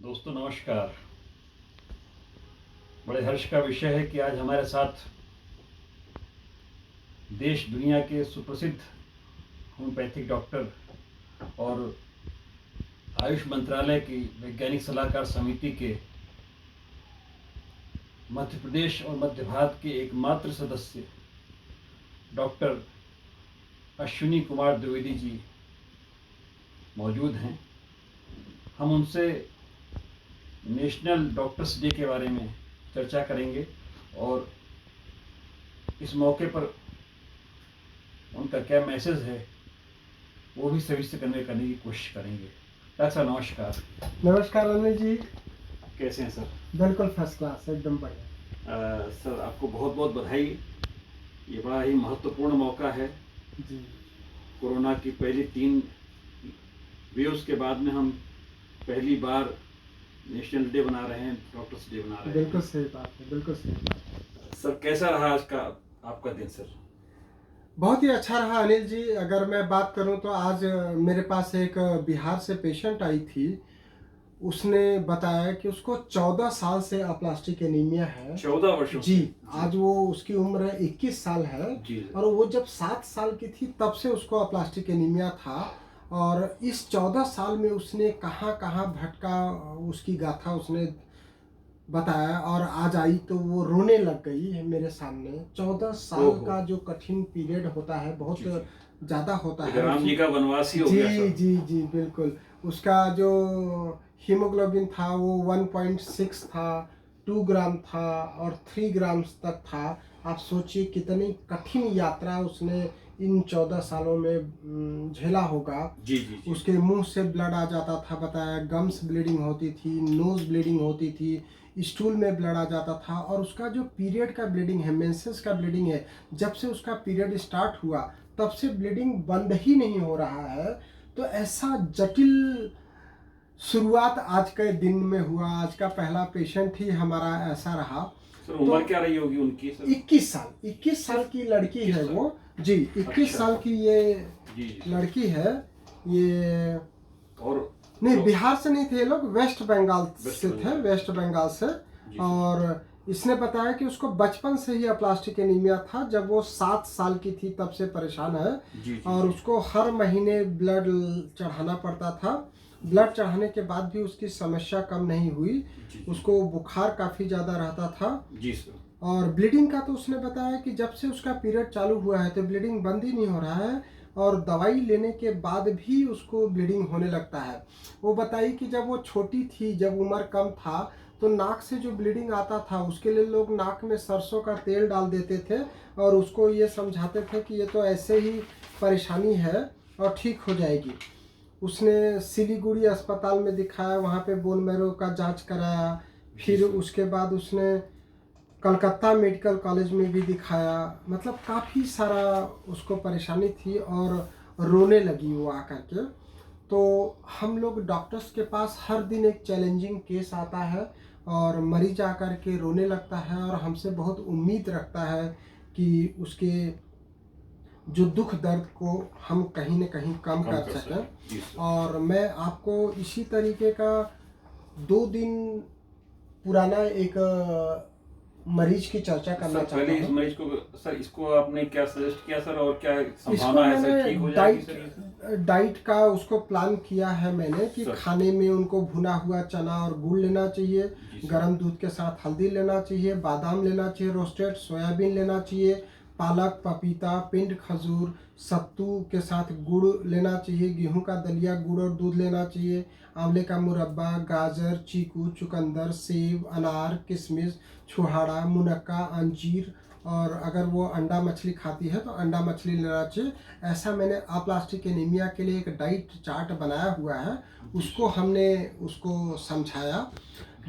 दोस्तों नमस्कार। बड़े हर्ष का विषय है कि आज हमारे साथ देश दुनिया के सुप्रसिद्ध होम्योपैथिक डॉक्टर और आयुष मंत्रालय की वैज्ञानिक सलाहकार समिति के मध्य प्रदेश और मध्य भारत के एकमात्र सदस्य डॉक्टर अश्विनी कुमार द्विवेदी जी मौजूद हैं। हम उनसे नेशनल डॉक्टर्स डे के बारे में चर्चा करेंगे और इस मौके पर उनका क्या मैसेज है वो भी सभी से कन्वे करने की कोशिश करेंगे। डॉक्टर साहब नमस्कार। नमस्कार अनिल जी। कैसे हैं सर? बिल्कुल फर्स्ट क्लास, एकदम बढ़िया। सर आपको बहुत बहुत बधाई। ये बड़ा ही महत्वपूर्ण मौका है जी। कोरोना की पहली 3 वेव्स के बाद में हम पहली बार नेशनल डे बना रहे हैं, डॉक्टर्स डे बना रहे हैं। बिल्कुल सही बात है, बिल्कुल सही बात है। सर कैसा रहा आज का आपका दिन सर? बहुत ही अच्छा रहा अनिल जी। अगर मैं बात करूं तो आज मेरे पास एक बिहार से पेशेंट आई थी। उसने बताया कि उसको 14 साल से अप्लास्टिक एनीमिया है। 14 वर्षों जी। आज वो उसकी उम्र 21 साल है जी। और वो जब 7 साल की थी तब से उसको अप्लास्टिक एनीमिया था। और इस 14 साल में उसने कहाँ कहाँ भटका, उसकी गाथा उसने बताया। और आज आई तो वो रोने लग गई है मेरे सामने। 14 साल का जो कठिन पीरियड होता है बहुत ज़्यादा होता है। राम जी का वनवासी हो गया सर। जी जी बिल्कुल। उसका जो हीमोग्लोबिन था वो 1.6 था, 2 ग्राम था और 3 ग्राम तक था। आप सोचिए कितनी कठिन यात्रा उसने इन 14 सालों में झेला होगा। जी। उसके मुंह से ब्लड आ जाता था, बताया। गम्स ब्लीडिंग होती थी, नोज ब्लीडिंग होती थी, स्टूल में ब्लड आ जाता था। और उसका जो पीरियड का ब्लीडिंग है, मेंसेस का ब्लीडिंग है, जब से उसका पीरियड स्टार्ट हुआ तब से ब्लीडिंग बंद ही नहीं हो रहा है। तो ऐसा जटिल शुरुआत आज के दिन में हुआ। आज का पहला पेशेंट ही हमारा ऐसा रहा। सर उम्र क्या रही होगी उनकी सर? 21 साल की लड़की है वो। जी 21 साल की ये लड़की है। ये और नहीं, बिहार से नहीं थे ये लोग, वेस्ट बंगाल से थे, वेस्ट बंगाल से। और इसने बताया कि उसको बचपन से ही अप्लास्टिक एनीमिया था। जब वो 7 साल की थी तब से परेशान है। और उसको हर महीने ब्लड चढ़ाना पड़ता था। ब्लड चढ़ाने के बाद भी उसकी समस्या कम नहीं हुई। उसको बुखार काफ़ी ज़्यादा रहता था जी सर। और ब्लीडिंग का तो उसने बताया कि जब से उसका पीरियड चालू हुआ है तो ब्लीडिंग बंद ही नहीं हो रहा है। और दवाई लेने के बाद भी उसको ब्लीडिंग होने लगता है। वो बताई कि जब वो छोटी थी, जब उम्र कम था, तो नाक से जो ब्लीडिंग आता था उसके लिए लोग नाक में सरसों का तेल डाल देते थे और उसको ये समझाते थे कि ये तो ऐसे ही परेशानी है और ठीक हो जाएगी। उसने सिलीगुड़ी अस्पताल में दिखाया, वहाँ पे बोन मैरो का जांच कराया। फिर उसके बाद उसने कलकत्ता मेडिकल कॉलेज में भी दिखाया। मतलब काफ़ी सारा उसको परेशानी थी और रोने लगी वो आकर के। तो हम लोग डॉक्टर्स के पास हर दिन एक चैलेंजिंग केस आता है और मरीज आकर के रोने लगता है और हमसे बहुत उम्मीद रखता है कि उसके जो दुख दर्द को हम कहीं न कहीं कम कर सकें। और मैं आपको इसी तरीके का 2 दिन पुराना एक मरीज की चर्चा करना चाहता हूँ। पहले इस मरीज को सर, इसको आपने क्या सजेस्ट किया सर और क्या संभावना है सर ठीक हो जाएगी सर? डाइट का उसको प्लान किया है मैंने कि खाने में उनको भुना हुआ चना और गुड़ लेना चाहिए, गर्म दूध के साथ हल्दी लेना चाहिए, बादाम लेना चाहिए रोस्टेड, सोयाबीन लेना चाहिए, पालक, पपीता, पिंड खजूर, सत्तू के साथ गुड़ लेना चाहिए, गेहूं का दलिया, गुड़ और दूध लेना चाहिए, आंवले का मुरब्बा, गाजर, चीकू, चुकंदर, सेब, अनार, किशमिश, छुहाड़ा, मुनक्का, अंजीर। और अगर वो अंडा मछली खाती है तो अंडा मछली लेना चाहिए। ऐसा मैंने अप्लास्टिक एनीमिया के लिए एक डाइट चार्ट बनाया हुआ है, उसको हमने उसको समझाया।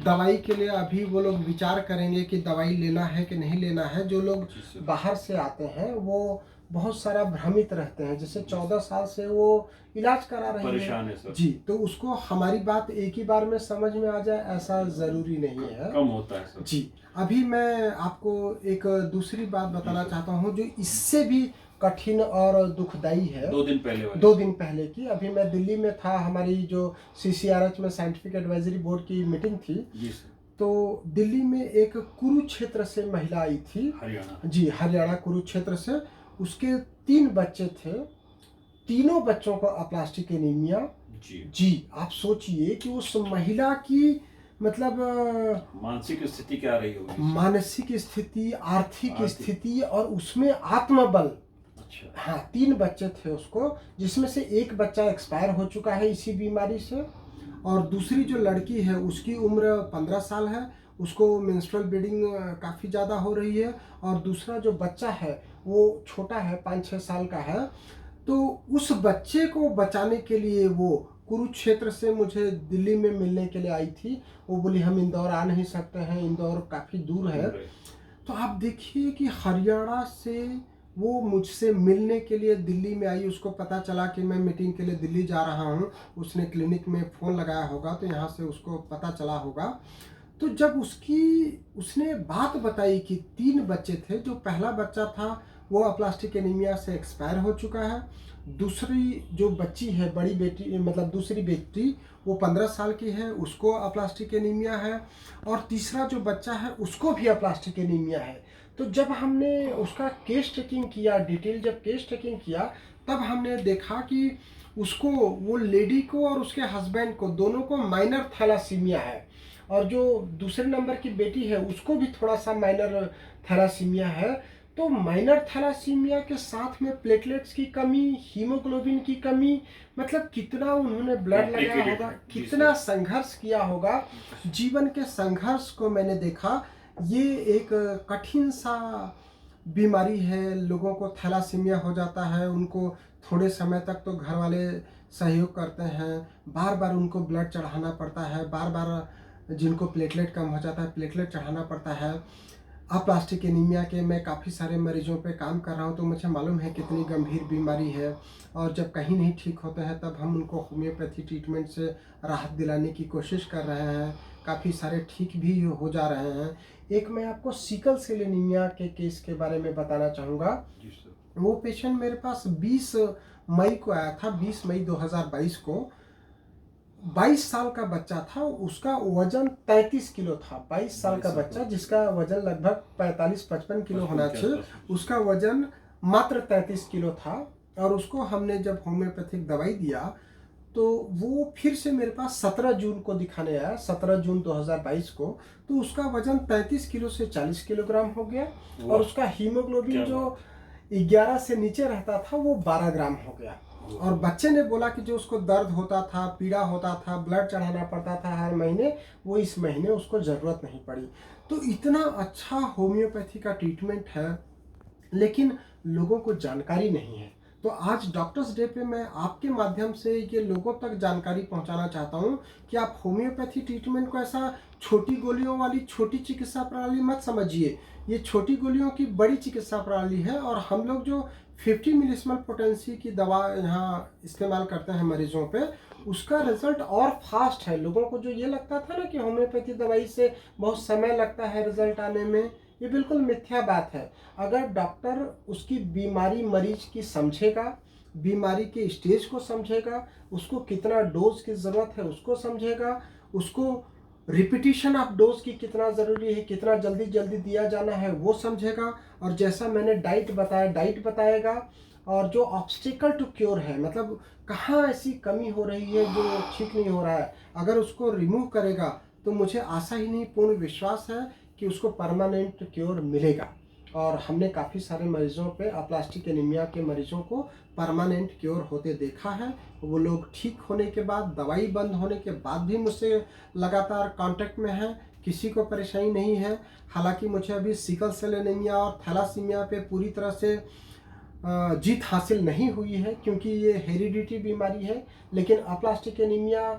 दवाई के लिए अभी वो लोग विचार करेंगे कि दवाई लेना है कि नहीं लेना है। जो लोग बाहर से आते हैं वो बहुत सारा भ्रमित रहते हैं, जैसे 14 साल से वो इलाज करा रहे हैं जी। तो उसको हमारी बात एक ही बार में समझ में आ जाए ऐसा ज़रूरी नहीं है, कम होता है सर। जी। अभी मैं आपको एक दूसरी बात बताना चाहता हूँ जो इससे भी कठिन और दुखदाई है। 2 दिन पहले वाली। 2 दिन पहले की। अभी मैं दिल्ली में था, हमारी जो CCRH में साइंटिफिक एडवाइजरी बोर्ड की मीटिंग थी, जी सर। तो दिल्ली में एक कुरुक्षेत्र से महिला आई थी। हरियाणा। जी, हरियाणा कुरुक्षेत्र से। उसके 3 बच्चे थे, तीनों बच्चों को अपलास्टिक एनीमिया। जी, आप सोचिए कि उस महिला की मतलब मानसिक स्थिति क्या रही होगी? मानसिक स्थिति, आर्थिक स्थिति और उसमें आत्मबल। अच्छा। हाँ, 3 बच्चे थे उसको, जिसमें से एक बच्चा एक्सपायर हो चुका है इसी बीमारी से, और दूसरी जो लड़की है उसकी उम्र 15 साल है, उसको मेंस्ट्रुअल ब्लीडिंग काफ़ी ज़्यादा हो रही है, और दूसरा जो बच्चा है वो छोटा है, 5-6 साल का है। तो उस बच्चे को बचाने के लिए वो कुरुक्षेत्र से मुझे दिल्ली में मिलने के लिए आई थी। वो बोली हम इंदौर आ नहीं सकते हैं, इंदौर काफ़ी दूर है। तो आप देखिए कि हरियाणा से वो मुझसे मिलने के लिए दिल्ली में आई। उसको पता चला कि मैं मीटिंग के लिए दिल्ली जा रहा हूँ, उसने क्लिनिक में फ़ोन लगाया होगा, तो यहाँ से उसको पता चला होगा। तो जब उसने बात बताई कि 3 बच्चे थे, जो पहला बच्चा था वो अपलास्टिक एनीमिया से एक्सपायर हो चुका है, दूसरी जो बच्ची है, बड़ी बेटी मतलब दूसरी बेटी, वो 15 साल की है, उसको अपलास्टिक एनीमिया है, और तीसरा जो बच्चा है उसको भी अपलास्टिक एनीमिया है। तो जब हमने उसका केस टेकिंग किया, डिटेल जब केस टेकिंग किया, तब हमने देखा कि उसको, वो लेडी को और उसके हस्बैंड को, दोनों को माइनर थैलासीमिया है, और जो दूसरे नंबर की बेटी है उसको भी थोड़ा सा माइनर थैलासीमिया है। तो माइनर थैलासीमिया के साथ में प्लेटलेट्स की कमी, हीमोग्लोबिन की कमी, मतलब कितना उन्होंने ब्लड लगाया होगा, कितना संघर्ष किया होगा। जीवन के संघर्ष को मैंने देखा। ये एक कठिन सा बीमारी है। लोगों को थैलासीमिया हो जाता है, उनको थोड़े समय तक तो घर वाले सहयोग करते हैं, बार बार उनको ब्लड चढ़ाना पड़ता है, बार बार जिनको प्लेटलेट कम हो जाता है प्लेटलेट चढ़ाना पड़ता है। अपलास्टिक एनीमिया के मैं काफ़ी सारे मरीजों पे काम कर रहा हूँ, तो मुझे मालूम है कितनी गंभीर बीमारी है, और जब कहीं नहीं ठीक होते हैं तब हम उनको होम्योपैथी ट्रीटमेंट से राहत दिलाने की कोशिश कर रहे हैं। काफ़ी सारे ठीक भी हो जा रहे हैं। एक मैं आपको सिकल सेल एनीमिया के केस के बारे में बताना चाहूँगा। वो पेशेंट मेरे पास 20 मई को आया था, 20 मई 2022 को। 22 साल का बच्चा था, उसका वजन 33 किलो था। 22 साल का बच्चा जिसका वजन लगभग 45-55 किलो होना चाहिए, उसका वजन मात्र 33 किलो था। और उसको हमने जब होम्योपैथिक दवाई दिया तो वो फिर से मेरे पास 17 जून को दिखाने आया, 17 जून 2022 को। तो उसका वजन 33 किलो से 40 किलोग्राम हो गया, और उसका हीमोग्लोबिन जो 11 से नीचे रहता था वो 12 ग्राम हो गया। और बच्चे ने बोला कि जो उसको दर्द होता था, पीड़ा होता था, ब्लड चढ़ाना पड़ता था हर महीने, वो इस महीने उसको ज़रूरत नहीं पड़ी। तो इतना अच्छा होम्योपैथी का ट्रीटमेंट है, लेकिन लोगों को जानकारी नहीं है। तो आज डॉक्टर्स डे पे मैं आपके माध्यम से ये लोगों तक जानकारी पहुंचाना चाहता हूं कि आप होम्योपैथी ट्रीटमेंट को ऐसा छोटी गोलियों वाली छोटी चिकित्सा प्रणाली मत समझिए। ये छोटी गोलियों की बड़ी चिकित्सा प्रणाली है, और हम लोग जो 50 मिलीस्मॉल पोटेंसी की दवा यहाँ इस्तेमाल करते हैं मरीजों पे, उसका रिजल्ट और फास्ट है। लोगों को जो ये लगता था ना कि होम्योपैथी दवाई से बहुत समय लगता है रिजल्ट आने में, ये बिल्कुल मिथ्या बात है। अगर डॉक्टर उसकी बीमारी मरीज की समझेगा, बीमारी के स्टेज को समझेगा, उसको कितना डोज की ज़रूरत है उसको समझेगा, उसको रिपीटिशन ऑफ डोज की कितना ज़रूरी है, कितना जल्दी जल्दी दिया जाना है वो समझेगा, और जैसा मैंने डाइट बताएगा, और जो ऑब्स्टिकल टू क्योर है, मतलब कहाँ ऐसी कमी हो रही है जो ठीक नहीं हो रहा है, अगर उसको रिमूव करेगा तो मुझे आशा ही नहीं पूर्ण विश्वास है कि उसको परमानेंट क्योर मिलेगा। और हमने काफ़ी सारे मरीजों पे अपलास्टिक एनीमिया के मरीजों को परमानेंट क्योर होते देखा है। वो लोग ठीक होने के बाद, दवाई बंद होने के बाद भी मुझसे लगातार कांटेक्ट में हैं, किसी को परेशानी नहीं है। हालांकि मुझे अभी सिकल सेल एनीमिया और थैलासीमिया पे पूरी तरह से जीत हासिल नहीं हुई है, क्योंकि ये हेरिडिटी बीमारी है, लेकिन अपलास्टिक एनीमिया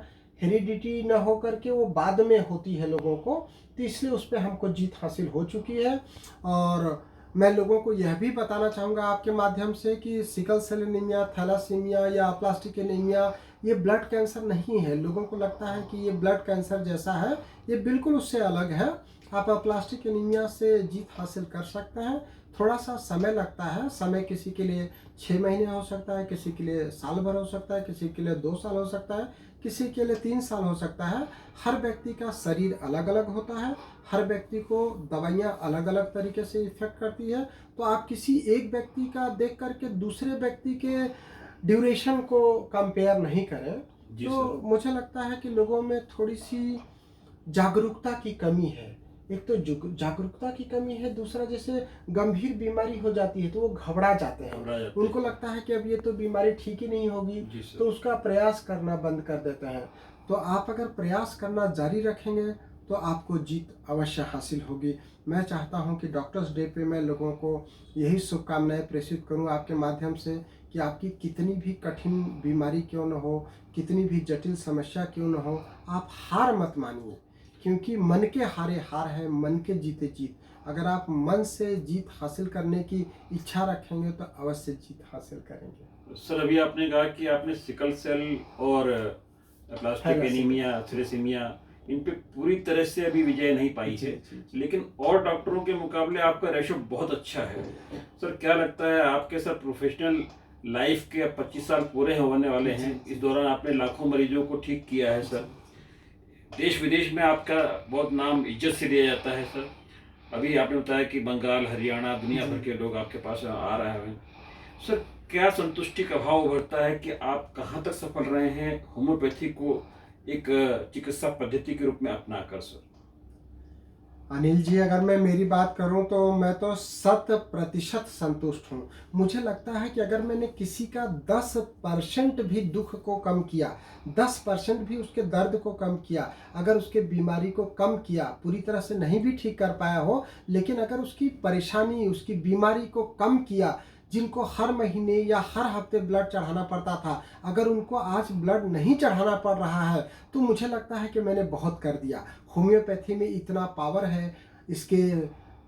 हेरिडिटी न हो करके वो बाद में होती है लोगों को, तो इसलिए उस पर हमको जीत हासिल हो चुकी है। और मैं लोगों को यह भी बताना चाहूँगा आपके माध्यम से कि सिकल सेल एनीमिया, थैलासीमिया या अपलास्टिक एनीमिया ये ब्लड कैंसर नहीं है। लोगों को लगता है कि ये ब्लड कैंसर जैसा है, ये बिल्कुल उससे अलग है। आप अपलास्टिक एनीमिया से जीत हासिल कर सकते हैं। थोड़ा सा समय लगता है। समय किसी के लिए 6 महीने हो सकता है, किसी के लिए साल भर हो सकता है, किसी के लिए 2 साल हो सकता है, किसी के लिए 3 साल हो सकता है। हर व्यक्ति का शरीर अलग अलग होता है, हर व्यक्ति को दवाइयाँ अलग अलग तरीके से इफेक्ट करती है। तो आप किसी एक व्यक्ति का देख करके दूसरे व्यक्ति के ड्यूरेशन को कंपेयर नहीं करें। जी तो सर। मुझे लगता है कि लोगों में थोड़ी सी जागरूकता की कमी है। एक तो जागरूकता की कमी है, दूसरा जैसे गंभीर बीमारी हो जाती है तो वो घबरा जाते हैं। घबरा जाते उनको हैं। लगता है कि अब ये तो बीमारी ठीक ही नहीं होगी, जी सर। तो उसका प्रयास करना बंद कर देते हैं। तो आप अगर प्रयास करना जारी रखेंगे तो आपको जीत अवश्य हासिल होगी। मैं चाहता हूं कि डॉक्टर्स डे पे मैं लोगों को यही शुभकामनाएं प्रेषित करूं आपके माध्यम से कि आपकी कितनी भी कठिन बीमारी क्यों न हो, कितनी भी जटिल समस्या क्यों न हो, आप हार मत मानिए। क्योंकि मन के हारे हार है, मन के जीते जीत। अगर आप मन से जीत हासिल करने की इच्छा रखेंगे तो अवश्य जीत हासिल करेंगे। सर अभी आपने कहा कि आपने सिकल सेल और प्लास्टिक थैलेसीमिया। एनीमिया, थैलेसीमिया इन पे पूरी तरह से अभी विजय नहीं पाई जी है, जी जी। लेकिन और डॉक्टरों के मुकाबले आपका रेशो बहुत अच्छा है। सर क्या लगता है आपके सर प्रोफेशनल लाइफ के अब 25 साल पूरे होने वाले जी हैं, जी इस दौरान आपने लाखों मरीजों को ठीक किया है सर। देश विदेश में आपका बहुत नाम इज्जत से लिया जाता है सर। अभी आपने बताया कि बंगाल, हरियाणा, दुनिया भर जी। के लोग आपके पास आ रहे हैं सर। क्या संतुष्टि का भाव उभरता है कि आप कहाँ तक सफल रहे हैं होम्योपैथी को एक चिकित्सा पद्धति के रूप में अपनाकर सर? अनिल जी, अगर मैं मेरी बात करूं तो मैं तो 100% संतुष्ट हूं। मुझे लगता है कि अगर मैंने किसी का 10% भी दुख को कम किया, 10% भी उसके दर्द को कम किया, अगर उसके बीमारी को कम किया, पूरी तरह से नहीं भी ठीक कर पाया हो, लेकिन अगर उसकी परेशानी, उसकी बीमारी को कम किया, जिनको हर महीने या हर हफ्ते ब्लड चढ़ाना पड़ता था, अगर उनको आज ब्लड नहीं चढ़ाना पड़ रहा है, तो मुझे लगता है कि मैंने बहुत कर दिया। होम्योपैथी में इतना पावर है। इसके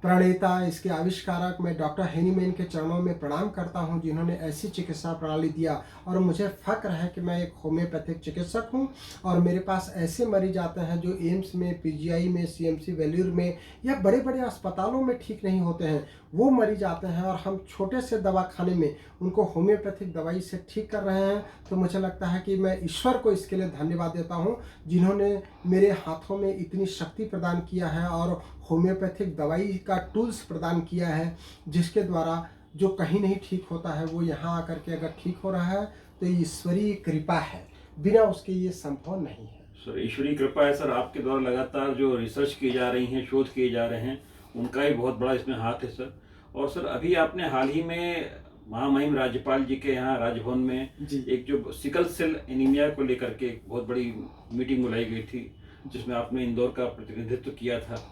प्रणेता, इसके आविष्कारक मैं डॉक्टर हेनीमैन के चरणों में प्रणाम करता हूं, जिन्होंने ऐसी चिकित्सा प्रणाली दिया। और मुझे फक्र है कि मैं एक होम्योपैथिक चिकित्सक हूं और मेरे पास ऐसे मरीज आते हैं जो एम्स में, पीजीआई में, सीएमसी वेल्यूर में या बड़े बड़े अस्पतालों में ठीक नहीं होते हैं। वो मरीज आते हैं और हम छोटे से दवाखाने में उनको होम्योपैथिक दवाई से ठीक कर रहे हैं। तो मुझे लगता है कि मैं ईश्वर को इसके लिए धन्यवाद देता हूँ, जिन्होंने मेरे हाथों में इतनी शक्ति प्रदान किया है और होम्योपैथिक दवाई का टूल्स प्रदान किया है, जिसके द्वारा जो कहीं नहीं ठीक होता है वो यहाँ आकर के अगर ठीक हो रहा है तो ईश्वरीय कृपा है, बिना उसके ये संभव नहीं है। सर ईश्वरीय कृपा है सर, आपके द्वारा लगातार जो रिसर्च की जा रही हैं, शोध किए जा रहे हैं, उनका ही बहुत बड़ा इसमें हाथ है सर। और सर अभी आपने हाल ही में महामहिम राज्यपाल जी के यहाँ राजभवन में जी। एक जो सिकल सेल एनीमिया को लेकर के एक बहुत बड़ी मीटिंग बुलाई गई थी, जिसमें आपने इंदौर का प्रतिनिधित्व किया था।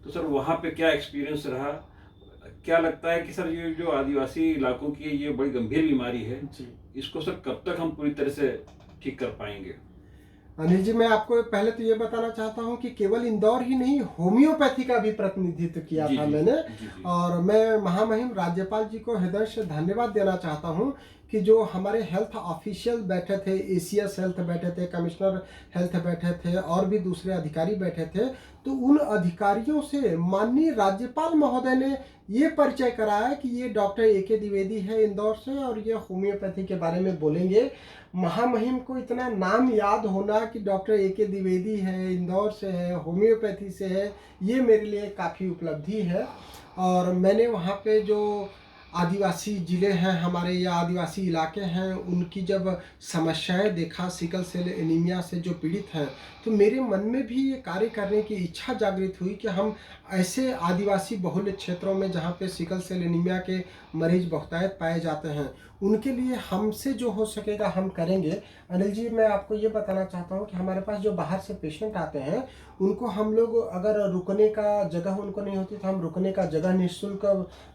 तो सर वहाँ पे क्या एक्सपीरियंस रहा? क्या लगता है कि सर ये जो आदिवासी इलाकों की ये बड़ी गंभीर बीमारी है जी। इसको सर कब तक हम पूरी तरह से ठीक कर पाएंगे? अनिल जी, मैं आपको पहले तो ये बताना चाहता हूँ कि केवल इंदौर ही नहीं, होम्योपैथी का भी प्रतिनिधित्व किया जी था जी मैंने। जी जी। और मैं महामहिम राज्यपाल जी को हृदय से धन्यवाद देना चाहता हूँ कि जो हमारे हेल्थ ऑफिशियल बैठे थे, एसीएस हेल्थ बैठे थे, कमिश्नर हेल्थ बैठे थे और भी दूसरे अधिकारी बैठे थे, तो उन अधिकारियों से माननीय राज्यपाल महोदय ने ये परिचय कराया कि ये डॉक्टर ए.के. द्विवेदी है इंदौर से और ये होम्योपैथी के बारे में बोलेंगे। महामहिम को इतना नाम याद होना कि डॉक्टर ए.के. द्विवेदी है, इंदौर से है, होम्योपैथी से है, ये मेरे लिए काफ़ी उपलब्धि है। और मैंने वहाँ पे जो आदिवासी ज़िले हैं हमारे या आदिवासी इलाके हैं, उनकी जब समस्याएं देखा, सिकल सेल एनीमिया से जो पीड़ित हैं, तो मेरे मन में भी ये कार्य करने की इच्छा जागृत हुई कि हम ऐसे आदिवासी बहुल्य क्षेत्रों में जहाँ पे सिकल सेल एनीमिया के मरीज बहुतायत पाए जाते हैं, उनके लिए हमसे जो हो सकेगा हम करेंगे। अनिल जी, मैं आपको ये बताना चाहता हूँ कि हमारे पास जो बाहर से पेशेंट आते हैं, उनको हम लोग अगर रुकने का जगह उनको नहीं होती तो हम रुकने का जगह निःशुल्क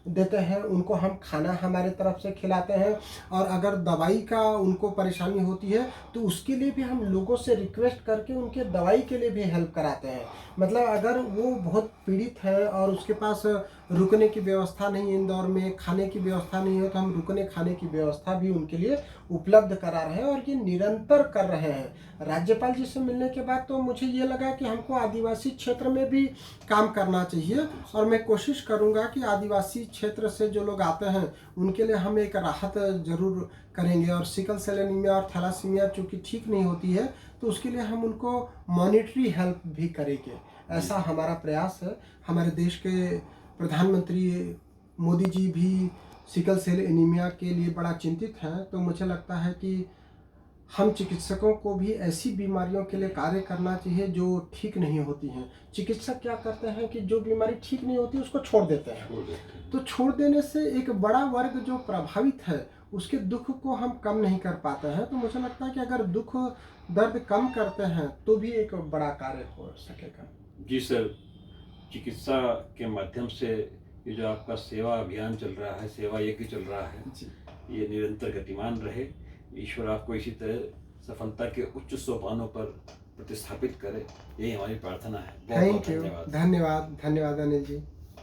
देते हैं, उनको हम खाना हमारे तरफ से खिलाते हैं। और अगर दवाई का उनको परेशानी होती है तो उसके लिए भी हम लोगों से रिक्वेस्ट करके उनके दवाई के लिए भी हेल्प कराते हैं। मतलब अगर वो बहुत पीड़ित है और उसके पास रुकने की व्यवस्था नहीं है इंदौर में, खाने की व्यवस्था नहीं है, तो हम रुकने खाने की व्यवस्था भी उनके लिए उपलब्ध करा रहे हैं और ये निरंतर कर रहे हैं। राज्यपाल जी से मिलने के बाद तो मुझे ये लगा कि हमको आदिवासी क्षेत्र में भी काम करना चाहिए और मैं कोशिश करूंगा कि आदिवासी क्षेत्र से जो लोग आते हैं उनके लिए हम एक राहत जरूर करेंगे। और सिकल सेल एनीमिया और थैलासीमिया चूँकि ठीक नहीं होती है तो उसके लिए हम उनको मॉनिटरी हेल्प भी करेंगे, ऐसा हमारा प्रयास है। हमारे देश के प्रधानमंत्री मोदी जी भी सिकल सेल एनीमिया के लिए बड़ा चिंतित हैं, तो मुझे लगता है कि हम चिकित्सकों को भी ऐसी बीमारियों के लिए कार्य करना चाहिए जो ठीक नहीं होती हैं। चिकित्सक क्या करते हैं कि जो बीमारी ठीक नहीं होती उसको छोड़ देते हैं, तो छोड़ देने से एक बड़ा वर्ग जो प्रभावित है उसके दुख को हम कम नहीं कर पाते हैं। तो मुझे लगता है कि अगर दुख दर्द कम करते हैं तो भी एक बड़ा कार्य हो सकेगा। जी सर, चिकित्सा के माध्यम से ये जो आपका सेवा अभियान चल रहा है, सेवा यज्ञ चल रहा है जी, ये निरंतर गतिमान रहे। ईश्वर आपको इसी तरह सफलता के उच्च सोपानों पर प्रतिस्थापित करे, यही हमारी प्रार्थना है। बहुत बहुत थैंक यू, धन्यवाद। धन्यवाद, धन्यवाद अनिल जी।